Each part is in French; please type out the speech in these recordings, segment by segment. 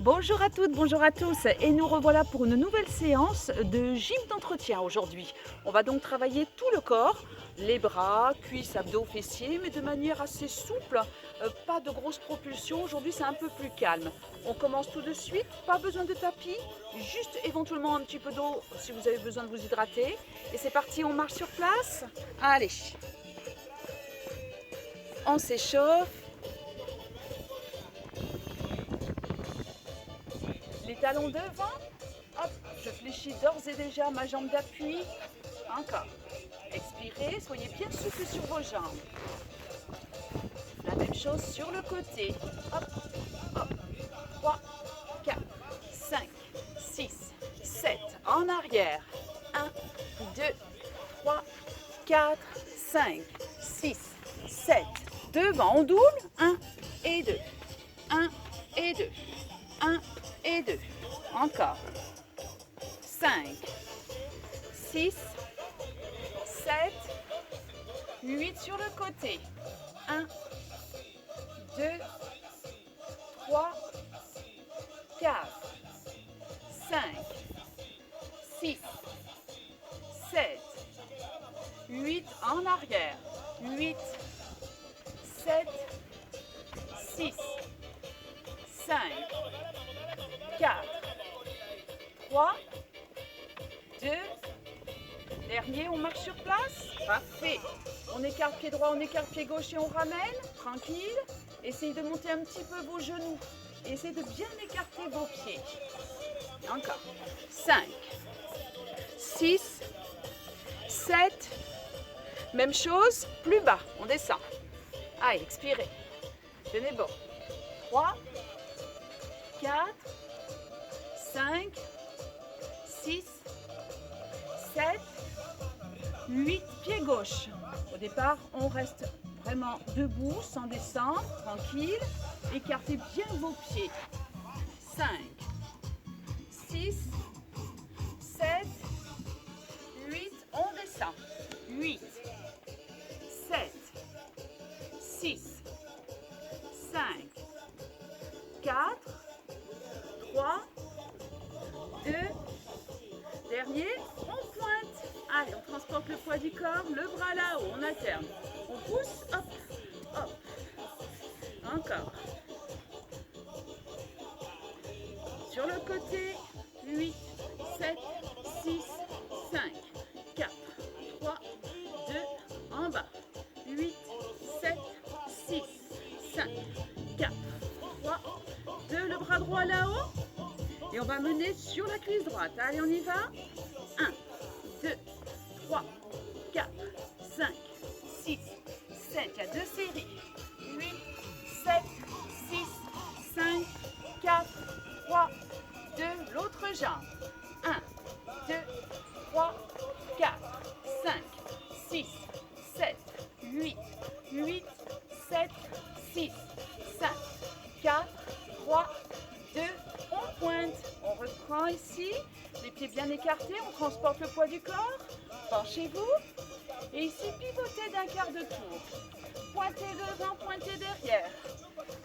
Bonjour à toutes, bonjour à tous et nous revoilà pour une nouvelle séance de gym d'entretien aujourd'hui. On va donc travailler tout le corps, les bras, cuisses, abdos, fessiers, mais de manière assez souple, pas de grosse propulsion. Aujourd'hui c'est un peu plus calme. On commence tout de suite, pas besoin de tapis, juste éventuellement un petit peu d'eau si vous avez besoin de vous hydrater. Et c'est parti, on marche sur place. Allez, on s'échauffe. Les talons devant, hop, je fléchis d'ores et déjà ma jambe d'appui. Encore. Expirez, soyez bien souple sur vos jambes. La même chose sur le côté. Hop, hop. 3, 4, 5, 6, 7. En arrière. 1, 2, 3, 4, 5, 6, 7. Devant, on double. 1 et 2. 1 et 2. 1 et 2. Encore. 5, 6, 7, 8 sur le côté. 1, 2, 3, 4, 5, 6, 7, 8 en arrière. 8, 7, 6, 5, 4, 3, 2, dernier, on marche sur place. Parfait. On écarte pied droit, on écarte pied gauche et on ramène. Tranquille. Essayez de monter un petit peu vos genoux. Essayez de bien écarter vos pieds. Encore. 5, 6, 7. Même chose, plus bas. On descend. Allez, expirez. Tenez bon. 3, 4, 5, 6, 7, 8, pied gauche. Au départ, on reste vraiment debout, sans descendre, tranquille. Écartez bien vos pieds. 5, 6, 7, 8, on descend. 8, 7, 6, 5, 4, 3, 2, dernier, on pointe. Allez, on transporte le poids du corps, le bras là-haut, on alterne. On pousse, hop, hop. Encore. Sur le côté, 8, 7, 6, 5, 4, 3, 2, en bas. 8, 7, 6, 5, 4, 3, 2, le bras droit là-haut. Et on va mener sur la cuisse droite. Allez, on y va. 1, 2, 3, 4, 5, 6, 7. Il y a deux séries. 8, 7, 6, 5, 4, 3, 2. L'autre jambe. 1, 2, 3, 4, 5, 6, 7, 8, 8, 7, 6, 5, 4, 3, 2. On pointe. On reprend ici. Les pieds bien écartés. On transporte le poids du corps. Penchez-vous. Et ici, pivotez d'un quart de tour. Pointez devant, pointez derrière.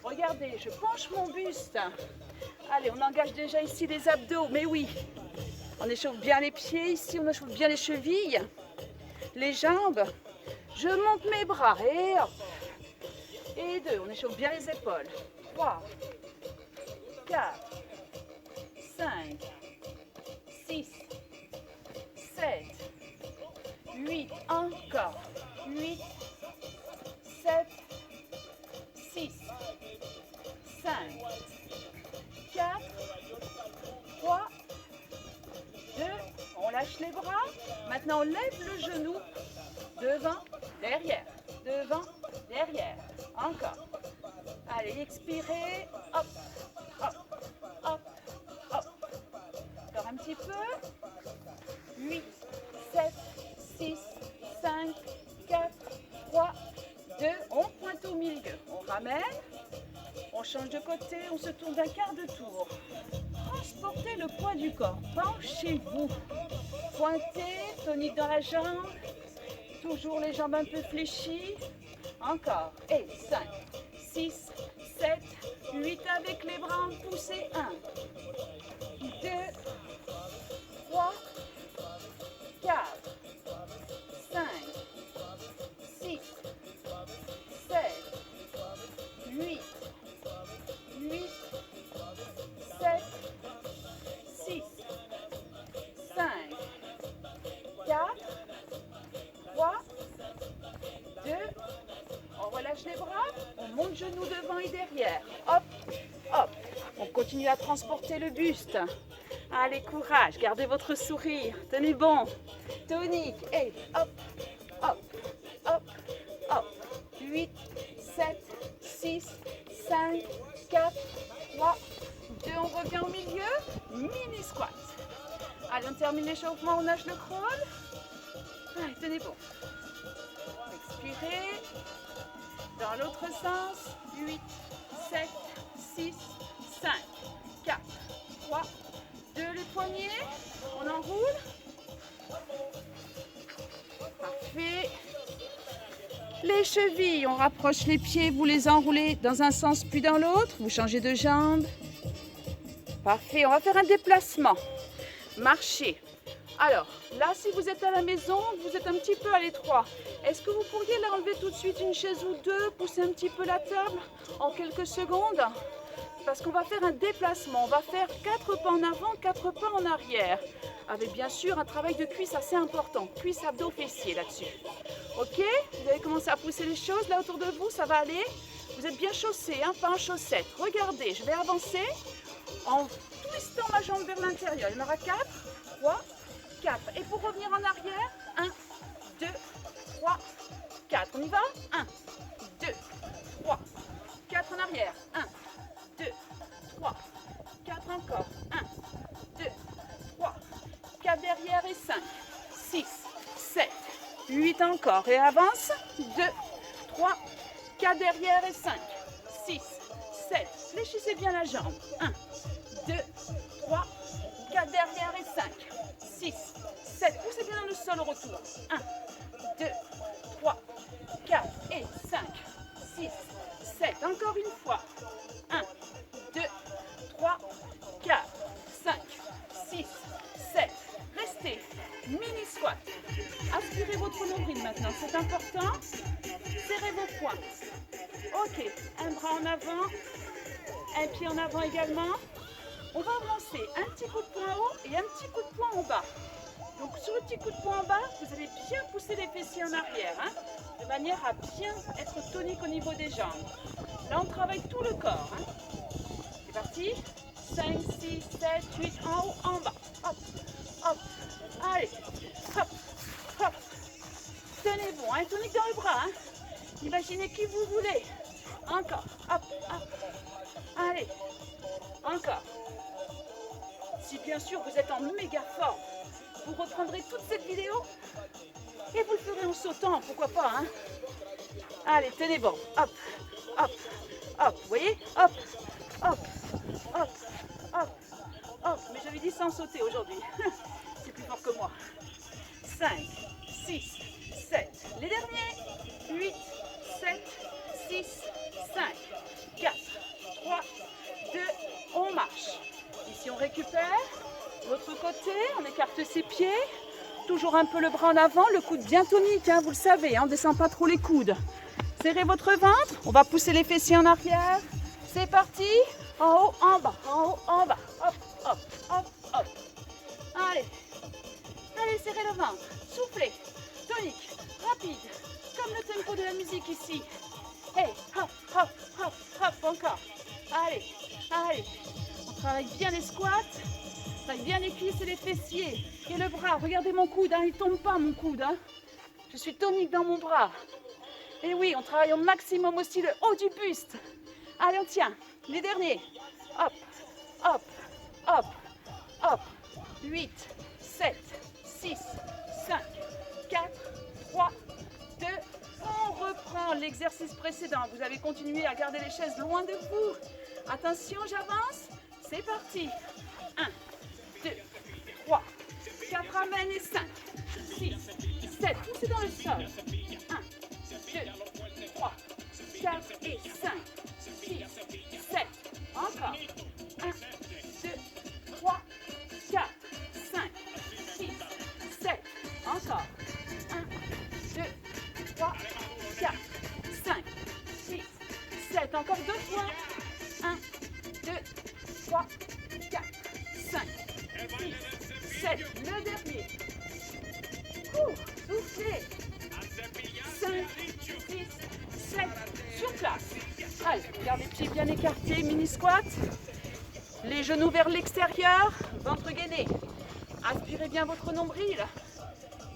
Regardez, je penche mon buste. Allez, on engage déjà ici les abdos. Mais oui, on échauffe bien les pieds. Ici, on échauffe bien les chevilles. Les jambes. Je monte mes bras. Et hop. Et 2. On échauffe bien les épaules. 3, 4, 5, 6, 7, 8, encore. 8, 7, 6, 5, 4, 3, 2, on lâche les bras. Maintenant, on lève le genou. Devant, derrière. Devant, derrière. Encore. Allez, expirez. Hop, hop, hop, hop. Encore un petit peu. 8, 7, 6, 5, 4, 3, 2. On pointe au milieu. On ramène. On change de côté. On se tourne d'un quart de tour. Transportez le poids du corps. Penchez-vous. Pointez. Tonique dans la jambe. Toujours les jambes un peu fléchies. Encore. Et 5, 6, 7, 8 avec les bras en poussée. 1, 2, 3, 4, 5, 6, 7, 8, 8, 7, 6, 5, 4, 3, 2, on relâche les bras, on monte genoux devant et derrière. Hop, hop, on continue à transporter le buste. Allez, courage, gardez votre sourire, tenez bon, tonique, et hop, hop, hop, hop, 8, 7, 6, 5, 4, 3, 2, on revient au milieu, mini squat. Allez, on termine l'échauffement, on nage le crawl. Allez, tenez bon. Expirez. Dans l'autre sens, 8, 7, 6, 5, 4, 3, 2, les poignets, on enroule. Parfait. Les chevilles, on rapproche les pieds, vous les enroulez dans un sens puis dans l'autre, vous changez de jambe. Parfait, on va faire un déplacement. Marchez. Alors, là, si vous êtes à la maison, vous êtes un petit peu à l'étroit. Est-ce que vous pourriez là enlever tout de suite une chaise ou deux, pousser un petit peu la table en quelques secondes? Parce qu'on va faire un déplacement. On va faire 4 pas en avant, 4 pas en arrière. Avec bien sûr un travail de cuisse assez important. Cuisse, abdos, fessiers là-dessus. Ok? Vous allez commencer à pousser les choses là autour de vous, ça va aller. Vous êtes bien chaussés, hein, pas en chaussettes. Regardez, je vais avancer en twistant ma jambe vers l'intérieur. Il y en aura 4, 3, 4. Et pour revenir en arrière, 1, 2, 3, 4. On y va? 1, 2, 3, 4 en arrière. 1, 2, 3, 4 encore. 1, 2, 3, 4 derrière et 5, 6, 7, 8 encore. Et avance. 2, 3, 4 derrière et 5, 6, 7. Fléchissez bien la jambe. 1, 2, 3, 4 derrière et 5, 6, 7. Poussez bien dans le sol au retour. 1, 2, 3, 4 et 5, 6, 7. Encore une fois. 1, 2, 3, 4, 5, 6, 7. Restez. Mini squat. Aspirez votre nombril maintenant. C'est important. Serrez vos poings. Ok. Un bras en avant. Un pied en avant également. On va avancer un petit coup de poing en haut et un petit coup de poing en bas. Donc sur le petit coup de poing en bas, vous allez bien pousser les fessiers en arrière, hein, de manière à bien être tonique au niveau des jambes. Là, on travaille tout le corps. Hein. C'est parti. 5, 6, 7, 8, en haut, en bas. Hop, hop. Allez, hop, hop. Tenez bon, hein, tonique dans le bras. Hein. Imaginez qui vous voulez. Encore, hop, hop. Allez, encore. Si bien sûr vous êtes en méga forme, vous reprendrez toute cette vidéo et vous le ferez en sautant, pourquoi pas, hein. Allez, tenez bon, hop, hop, hop, vous voyez, hop, hop, hop, hop, hop, mais j'avais dit sans sauter aujourd'hui, c'est plus fort que moi. 5, 6, 7, les derniers, 8, 7, 6, 5, 4, 3, 2, on marche. Ici on récupère, l'autre côté, on écarte ses pieds, toujours un peu le bras en avant, le coude bien tonique, hein, vous le savez, hein, on ne descend pas trop les coudes. Serrez votre ventre, on va pousser les fessiers en arrière, c'est parti, en haut, en bas, en haut, en bas, hop, hop, hop, hop. Allez, allez, serrez le ventre, soufflez, tonique, rapide, comme le tempo de la musique ici. Hey, hop, hop, hop, hop, encore. Allez, allez. On travaille bien les squats, on travaille bien les cuisses et les fessiers. Et le bras, regardez mon coude, hein, il ne tombe pas mon coude. Hein. Je suis tonique dans mon bras. Et oui, on travaille au maximum aussi le haut du buste. Allez, on tient. Les derniers. Hop, hop, hop, hop. 8, 7, 6, 5, 4, 3, 2, on reprend l'exercice précédent. Vous avez continué à garder les chaises loin de vous. Attention, j'avance. C'est parti. 1, 2, 3, 4, amène et 5, 6, 7. Poussez dans le sol. 1, 2, 3, 4 et 5, 6, 7. Encore. 1, 2, 3, 4, 5, 6, 7. Encore. 1, 2, 3, 4, 5, 6, 7. Encore 2 fois. 1, 2, 3, 4, 5, 6, 7. Le dernier. Soufflez. 5, 6, 7. Sur place. Allez, gardez les pieds bien écartés, mini squat. Les genoux vers l'extérieur, ventre gainé. Aspirez bien votre nombril.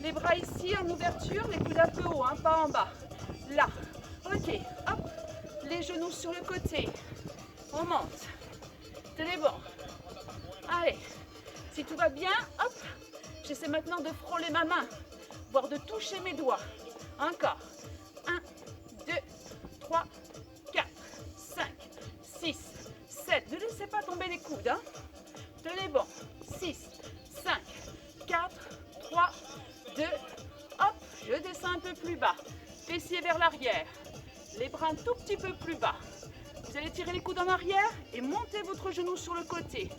Les bras ici en ouverture, les coudes un peu haut, hein, pas en bas. Là. Ok, hop. Les genoux sur le côté. On monte. Tenez bon. Allez. Si tout va bien, hop. J'essaie maintenant de frôler ma main, voire de toucher mes doigts. Encore. 1, 2, 3, 4, 5, 6, 7. Ne laissez pas tomber les coudes. Hein. Tenez bon. 6, 5, 4, 3, 2. Hop, je descends un peu plus bas. Fessiers vers l'arrière. Les bras un tout petit peu plus bas. Vous allez tirer les coudes en arrière et monter votre genou sur le côté.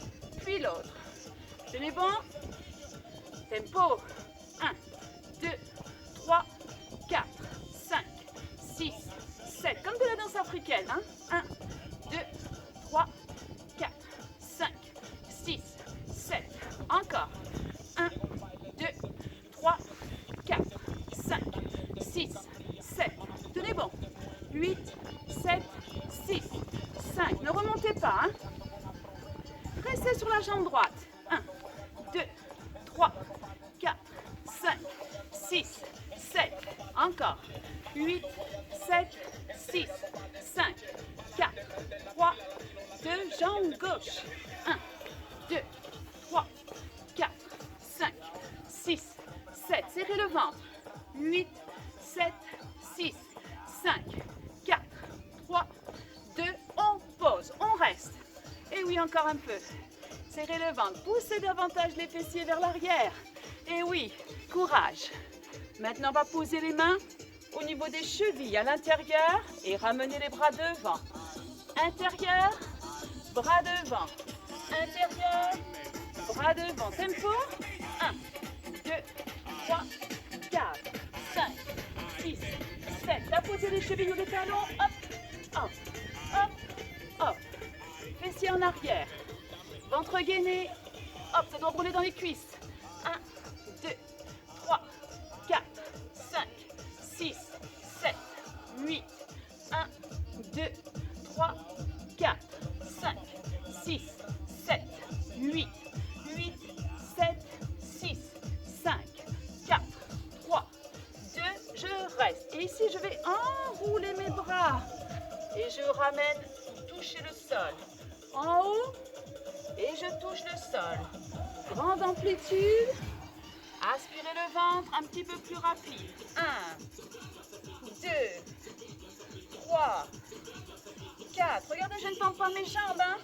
Puis l'autre. Tenez bon. Tempo. 1, 2, 3, 4, 5, 6, 7. Comme de la danse africaine. Hein. 1, 2, 3, 4, 5, 6, 7. Encore. 1, 2, 3, 4, 5, 6, 7. Tenez bon. 8, 7, 6, 5. Ne remontez pas. Hein. Restez sur la jambe droite. 1, 2, 3, 4, 5, 6, 7. Encore. 8, 7, 6, 5, 4, 3, 2. Jambe gauche. 1, 2, 3, 4, 5, 6, 7. Serrez le ventre. 8, 7, 6, 5, 4, 3, 2. On pose. On reste. Et oui, encore un peu. Serrez le ventre. Poussez davantage les fessiers vers l'arrière. Et oui, courage. Maintenant, on va poser les mains au niveau des chevilles à l'intérieur et ramener les bras devant. Intérieur, bras devant. Intérieur, bras devant. Tempo. 1, 2, 3, 4, 5, 6, 7. Tapoter les chevilles ou les talons. Hop, hop, hop, hop. Fessiers en arrière. Ventre gainé. Hop, ça doit rouler dans les cuisses. 1, 2, 3, 4, 5, 6, 7, 8. 1, 2, 3, 4, 5, 6, 7, 8. 8, 7, 6, 5, 4, 3, 2. Je reste. Et ici, je vais enrouler mes bras. Et je ramène toucher le sol. En haut. Et je touche le sol. Grande amplitude. Aspirez le ventre un petit peu plus rapide. 1, 2, 3, 4. Regardez, je ne tends pas mes jambes. Hein.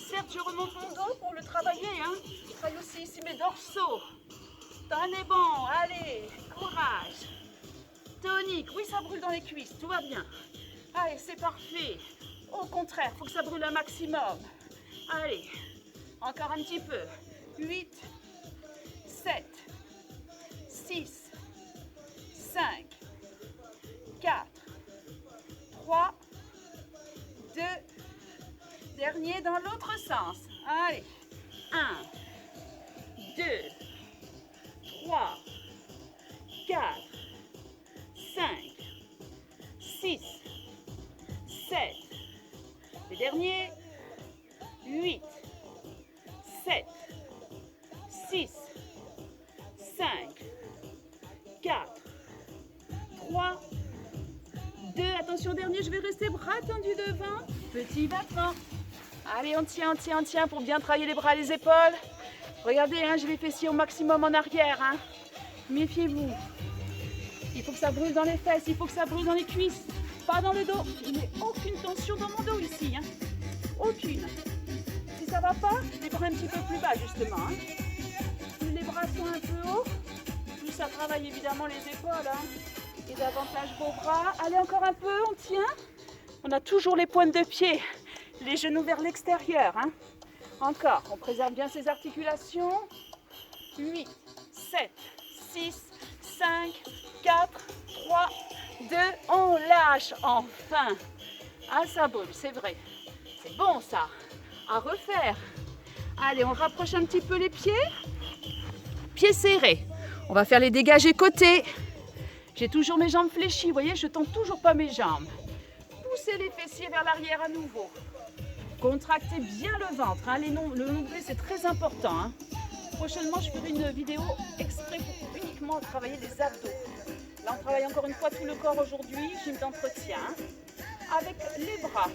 Certes, je remonte mon dos pour le travailler. Hein. Je travaille aussi ici mes dorsaux. Tenez bon, allez, courage. Tonique, oui, ça brûle dans les cuisses, tout va bien. Allez, c'est parfait. Au contraire, il faut que ça brûle un maximum. Allez, encore un petit peu. 8, 7, 6, 5, 4, 3, 2. Dernier dans l'autre sens. Allez. 1, 2, 3, 4, 5, 6, 7. Le dernier. 8, 7, 6, 5, 4, 3, 2. Attention, dernier, je vais rester bras tendus devant. Petit battement. Allez, on tient, on tient, on tient pour bien travailler les bras et les épaules. Regardez, hein, j'ai les fessiers au maximum en arrière. Hein. Méfiez-vous. Il faut que ça brûle dans les fesses, il faut que ça brûle dans les cuisses, pas dans le dos. Je n'ai aucune tension dans mon dos ici. Hein. Aucune. Si ça va pas, les bras un petit peu plus bas justement. Hein. Plus les bras sont un peu hauts, plus ça travaille évidemment les épaules. Hein. Et davantage vos bras. Allez, encore un peu, on tient. On a toujours les pointes de pied les genoux vers l'extérieur. Hein. Encore, on préserve bien ses articulations. 8, 7, 6, 5, 4, 3, 2, on lâche enfin. Ah, ça brûle, c'est vrai. C'est bon ça. À refaire. Allez, on rapproche un petit peu les pieds. Pieds serrés. On va faire les dégagés côté. J'ai toujours mes jambes fléchies. Vous voyez, je tends toujours pas mes jambes. Poussez les fessiers vers l'arrière à nouveau. Contractez bien le ventre. Hein. Le nombril, c'est très important. Hein. Prochainement, je ferai une vidéo exprès pour uniquement travailler les abdos. Là, on travaille encore une fois tout le corps aujourd'hui. Gym d'entretien. Avec les bras.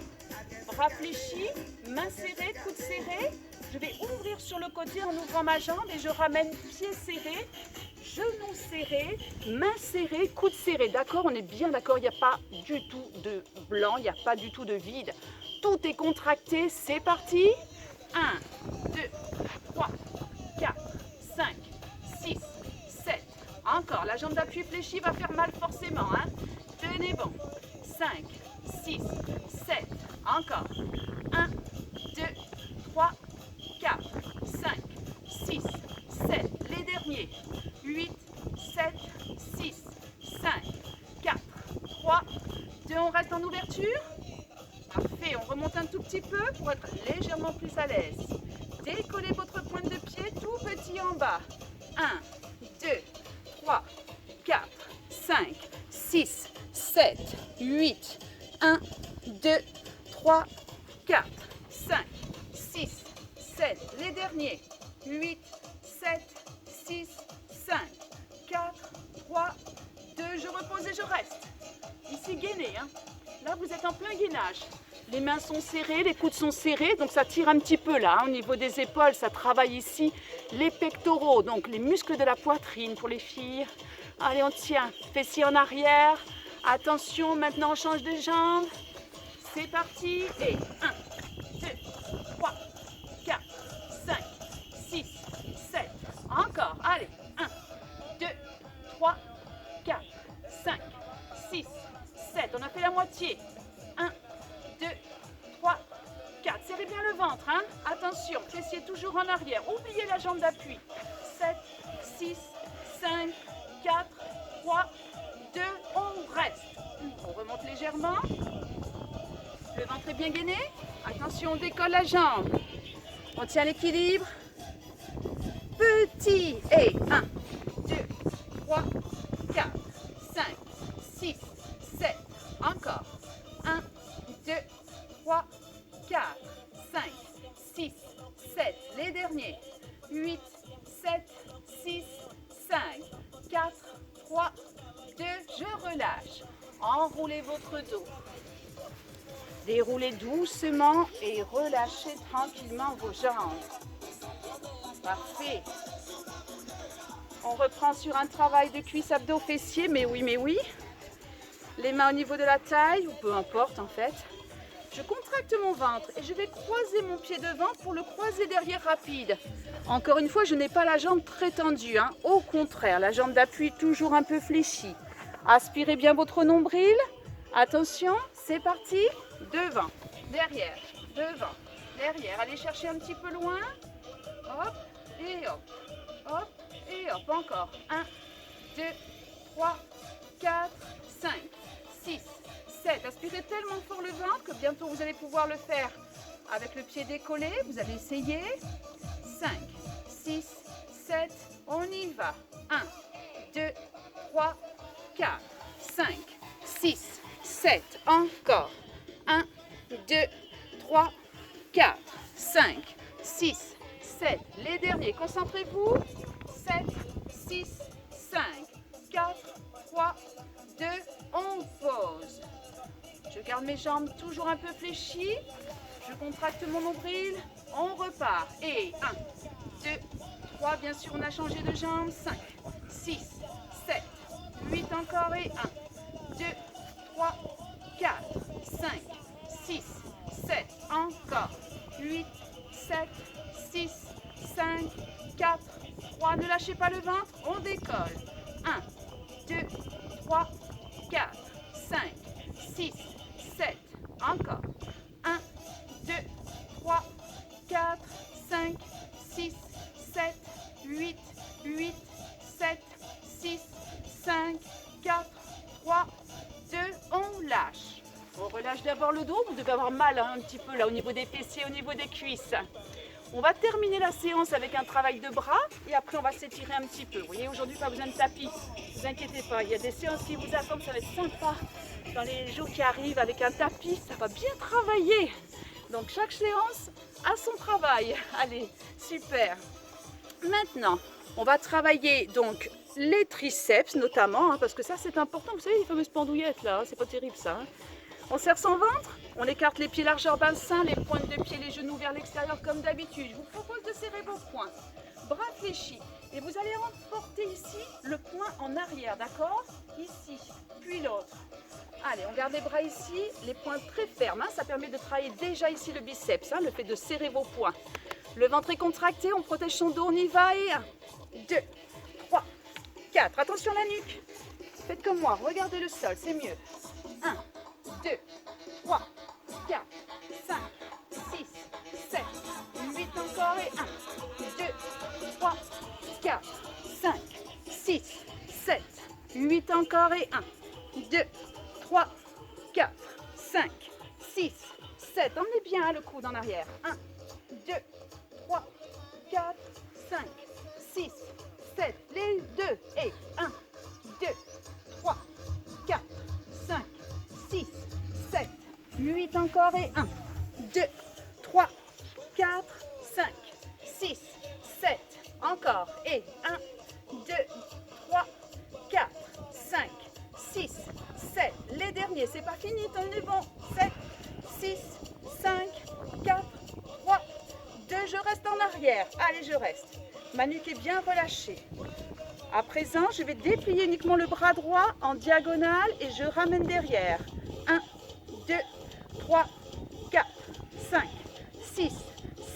Bras fléchis, mains serrées, coudes serrés. Je vais ouvrir sur le côté en ouvrant ma jambe et je ramène pieds serrés, genoux serrés, mains serrées, coudes serrés. D'accord? On est bien d'accord, il n'y a pas du tout de blanc, il n'y a pas du tout de vide. Tout est contracté, c'est parti. 1, 2, 3, 4, 5, 6, 7. Encore, la jambe d'appui fléchie va faire mal forcément. Hein? Tenez bon. 5, 6, 7. Encore. 1, 2, 3, 4, 5, 6, 7. Les derniers. 8, 7, 6, 5, 4, 3, 2. On reste en ouverture. Parfait. On remonte un tout petit peu pour être légèrement plus à l'aise. Décollez votre pointe de pied tout petit en bas. 1, 2, 3, 4, 5, 6, 7, 8. 1, 2, 3, 4, 5, 6, 7. Les derniers. 8, 7, 6, 5, 4, 3, 2. Je repose et je reste. Ici, gainez. Hein. Là, vous êtes en plein gainage. Les mains sont serrées, les coudes sont serrés, donc ça tire un petit peu là. Hein. Au niveau des épaules, ça travaille ici les pectoraux, donc les muscles de la poitrine pour les filles. Allez, on tient. Fessiers en arrière. Attention, maintenant on change de jambe. C'est parti. Et 1, 2, 3, 4, 5, 6, 7. Encore. Allez. 1, 2, 3, 4, 5, 6, 7. On a fait la moitié. 1, 2, 3, 4. Serrez bien le ventre. Hein. Attention, fessiers toujours en arrière. Oubliez la jambe d'appui. 7, 6, 5, 4, 3, 2. On reste. On remonte légèrement. Le ventre est bien gainé. Attention, on décolle la jambe. On tient l'équilibre. Petit. Et 1, 2, 3, 4, 5, 6, 7. Encore. 1, 2, 3, 4, 5, 6, 7. Les derniers. 8, 7, 6, 5, 4, 3, 2. Je relâche. Enroulez votre dos. Déroulez doucement et relâchez tranquillement vos jambes. Parfait. On reprend sur un travail de cuisse, abdos, fessiers. Mais oui. Les mains au niveau de la taille, ou peu importe en fait. Je contracte mon ventre et je vais croiser mon pied devant pour le croiser derrière rapide. Encore une fois, je n'ai pas la jambe très tendue. Hein. Au contraire, la jambe d'appui toujours un peu fléchie. Aspirez bien votre nombril. Attention, c'est parti. Devant, derrière, devant, derrière. Allez chercher un petit peu loin. Hop, et hop. Hop, et hop. Encore. 1, 2, 3, 4, 5, 6, 7. Aspirez tellement fort le ventre que bientôt vous allez pouvoir le faire avec le pied décollé. Vous allez essayer. 5, 6, 7. On y va. 1, 2, 3, 4, 5, 6, 7. Encore. 1, 2, 3, 4, 5, 6, 7. Les derniers, concentrez-vous. 7, 6, 5, 4, 3, 2. On pose. Je garde mes jambes toujours un peu fléchies. Je contracte mon nombril. On repart. Et 1, 2, 3. Bien sûr, on a changé de jambe. 5, 6, 7, 8 encore. Et 1, 2, 3, 4, 5, 6, 7. Encore. 8, 7, 6, 5, 4, 3. Ne lâchez pas le ventre. On décolle. 1, 2, 3, 4, 5, 6, 7. Encore. 1, 2, 6, 7, 8, 8, 7, 6, 5, 4, 3, 2, on lâche. On relâche d'abord le dos, vous devez avoir mal hein, un petit peu là au niveau des fessiers, au niveau des cuisses. On va terminer la séance avec un travail de bras et après on va s'étirer un petit peu. Vous voyez, aujourd'hui pas besoin de tapis, ne vous inquiétez pas, il y a des séances qui vous attendent, ça va être sympa. Dans les jours qui arrivent avec un tapis, ça va bien travailler. Donc chaque séance a son travail. Allez, super. Maintenant, on va travailler donc les triceps notamment, hein, parce que ça c'est important. Vous savez les fameuses pendouillettes là, c'est pas terrible ça. Hein. On serre son ventre, on écarte les pieds largeur bassin, les pointes de pied, les genoux vers l'extérieur comme d'habitude. Je vous propose de serrer vos poings, bras fléchis. Et vous allez emporter ici le poing en arrière, d'accord? Ici, puis l'autre. Allez, on garde les bras ici, les poings très fermes. Hein, ça permet de travailler déjà ici le biceps, hein, le fait de serrer vos poings. Le ventre est contracté, on protège son dos, on y va. Et 1, 2, 3, 4. Attention à la nuque. Faites comme moi, regardez le sol, c'est mieux. 1, 2, 3, 4, 5, 6, 7, 8 encore et 1, 2, 3, 4, 5, 6, 7, 8 encore et 1, 2, 3, 4, 5, 6, 7. Emmenez bien le coude en arrière. 1, 2, 3, 4, 5, 6, 7. Les deux et 1, 2, 3, 4, 5, 6, 7, 8 encore et 1, 2, 3, 4, 5, 6, 7. Encore et 1, 2, 3, 4, 5, 6, 7. Les derniers, c'est pas fini, tenez bon. 7, 6, 5, 4, 3, 2. Je reste en arrière. Allez, je reste. Ma nuque est bien relâchée. À présent, je vais déplier uniquement le bras droit en diagonale et je ramène derrière. 1, 2, 3, 4, 5, 6,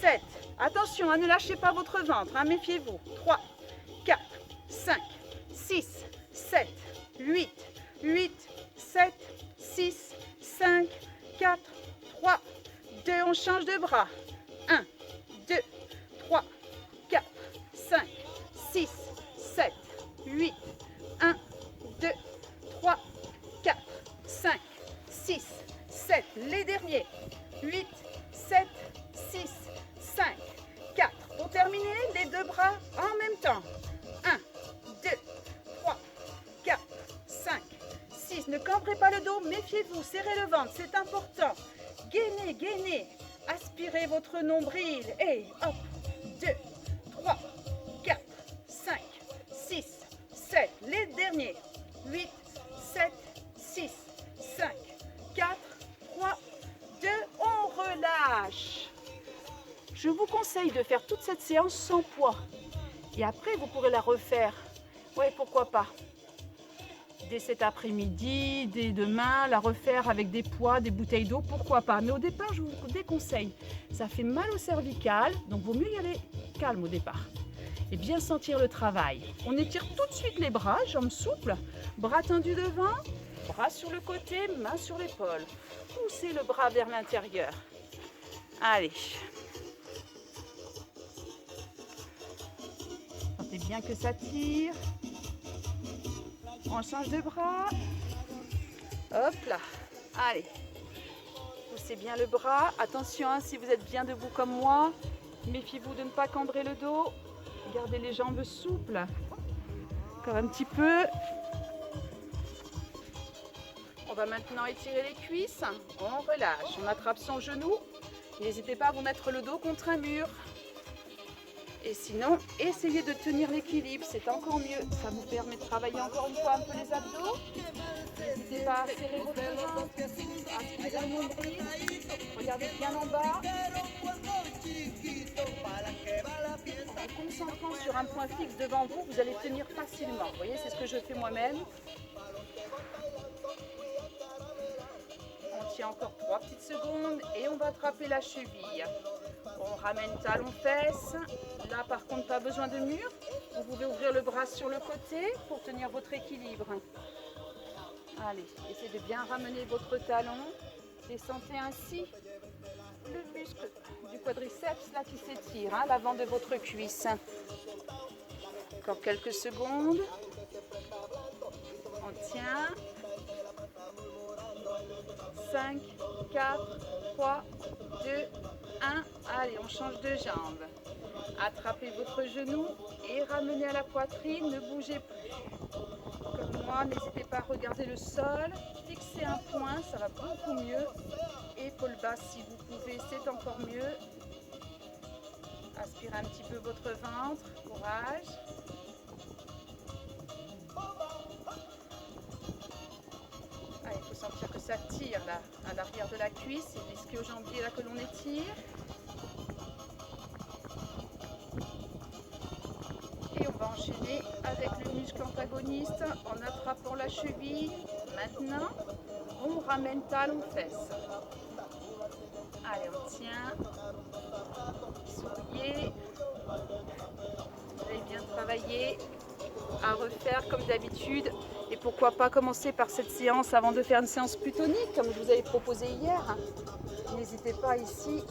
7. Attention, hein, ne lâchez pas votre ventre, hein, méfiez-vous. 3, 4, 5, 6, 7, 8, 8, 7, 6, 5, 4, 3, 2. On change de bras. 1, 2, 3, 4, 5, 6, 7, 8, 1, 2, 3, 4, 5, 6, 7. Les derniers. 8, 7, 6, 5, 4. Pour terminer, les deux bras en même temps. 1, 2, 3, 4, 5, 6. Ne cambrez pas le dos, méfiez-vous, serrez le ventre, c'est important. Gainez, gainez. Aspirez votre nombril. Et hop, 2, 3, 4, 5, 6, 7. Les derniers. 8, 7, 6, 5, 4, 3, 2. On relâche. Je vous conseille de faire toute cette séance sans poids. Et après, vous pourrez la refaire. Oui, pourquoi pas. Dès cet après-midi, dès demain, la refaire avec des poids, des bouteilles d'eau, pourquoi pas. Mais au départ, je vous déconseille. Ça fait mal au cervical, donc vaut mieux y aller calme au départ. Et bien sentir le travail. On étire tout de suite les bras, jambes souples, bras tendus devant, bras sur le côté, main sur l'épaule. Poussez le bras vers l'intérieur. Allez. Sentez bien que ça tire. On change de bras. Hop là. Allez. Poussez bien le bras. Attention, hein, si vous êtes bien debout comme moi, méfiez-vous de ne pas cambrer le dos. Gardez les jambes souples. Encore un petit peu. On va maintenant étirer les cuisses. On relâche. On attrape son genou. N'hésitez pas à vous mettre le dos contre un mur. Et sinon, essayez de tenir l'équilibre, c'est encore mieux. Ça vous permet de travailler encore une fois un peu les abdos. N'hésitez pas à serrer votre ventre, aspirez le nombril. Regardez bien en bas. En vous concentrant sur un point fixe devant vous, vous allez tenir facilement. Vous voyez, c'est ce que je fais moi-même. On tient encore 3 petites secondes et on va attraper la cheville. On ramène talon-fesses. Là, par contre, pas besoin de mur. Vous pouvez ouvrir le bras sur le côté pour tenir votre équilibre. Allez, essayez de bien ramener votre talon. Descendez ainsi. le muscle du quadriceps là qui s'étire, hein, l'avant de votre cuisse. Encore quelques secondes. On tient. 5, 4, 3, 2, 1. Allez, on change de jambe. Attrapez votre genou et ramenez à la poitrine, ne bougez plus. Comme moi, n'hésitez pas à regarder le sol, fixez un point, ça va beaucoup mieux. Épaules basses si vous pouvez, c'est encore mieux. Aspirez un petit peu votre ventre, courage. Ah, il faut sentir que ça tire là, à l'arrière de la cuisse, c'est l'ischio-jambier là que l'on étire. Et on va enchaîner avec le muscle antagoniste en attrapant la cheville. Maintenant, on ramène talon-fesse. Allez, on tient. Souriez. Vous avez bien travaillé. À refaire comme d'habitude. Et pourquoi pas commencer par cette séance avant de faire une séance plus tonique, comme je vous avais proposé hier. N'hésitez pas ici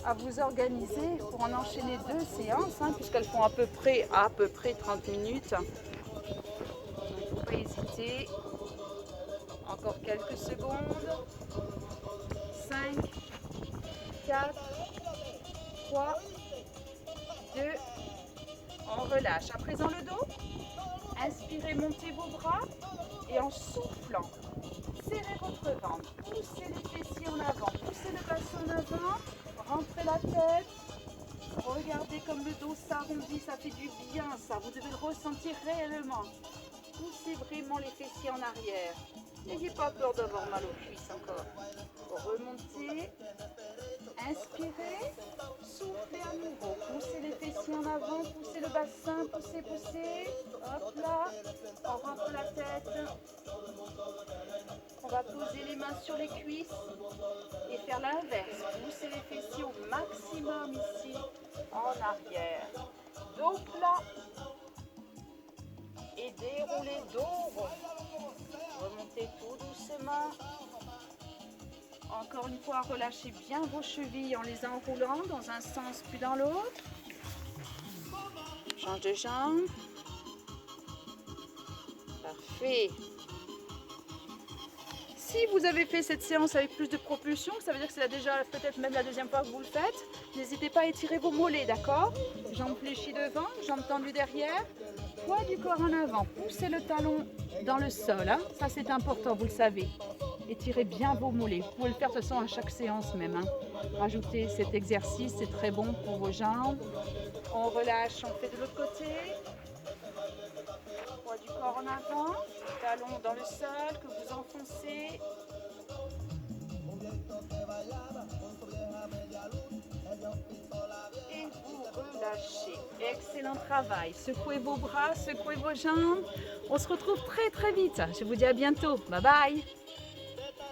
à vous organiser pour en enchaîner 2 séances, hein, puisqu'elles font à peu près 30 minutes. Donc, il ne faut pas hésiter. Encore quelques secondes. 5, 4, 3, 2, on relâche. À présent le dos. Inspirez, montez vos bras et en soufflant, serrez votre ventre. Poussez les fessiers en avant, poussez le bassin en avant, rentrez la tête. Regardez comme le dos s'arrondit, ça fait du bien ça, vous devez le ressentir réellement. Poussez vraiment les fessiers en arrière. N'ayez pas peur d'avoir mal aux cuisses encore. Remontez, inspirez, soufflez à nouveau. Poussez les fessiers en avant, poussez le bassin, poussez, poussez. Hop là, on rentre la tête. On va poser les mains sur les cuisses et faire l'inverse. Poussez les fessiers au maximum ici, en arrière. Dos plat et déroulez dos rond. Remontez tout doucement. Encore une fois, relâchez bien vos chevilles en les enroulant dans un sens puis dans l'autre. Change de jambe. Parfait. Si vous avez fait cette séance avec plus de propulsion, ça veut dire que c'est déjà peut-être même la 2e fois que vous le faites, n'hésitez pas à étirer vos mollets, d'accord? Jambes fléchies devant, jambes tendues derrière, poids du corps en avant. Poussez le talon dans le sol, hein? Ça c'est important, vous le savez. Étirez bien vos mollets. Vous pouvez le faire de toute façon à chaque séance même, hein. Rajoutez cet exercice, c'est très bon pour vos jambes. On relâche, on fait de l'autre côté. Poids du corps en avant, talon dans le sol que vous enfoncez. Et vous relâchez. Excellent travail. Secouez vos bras, secouez vos jambes. On se retrouve très très vite. Je vous dis à bientôt. Bye bye.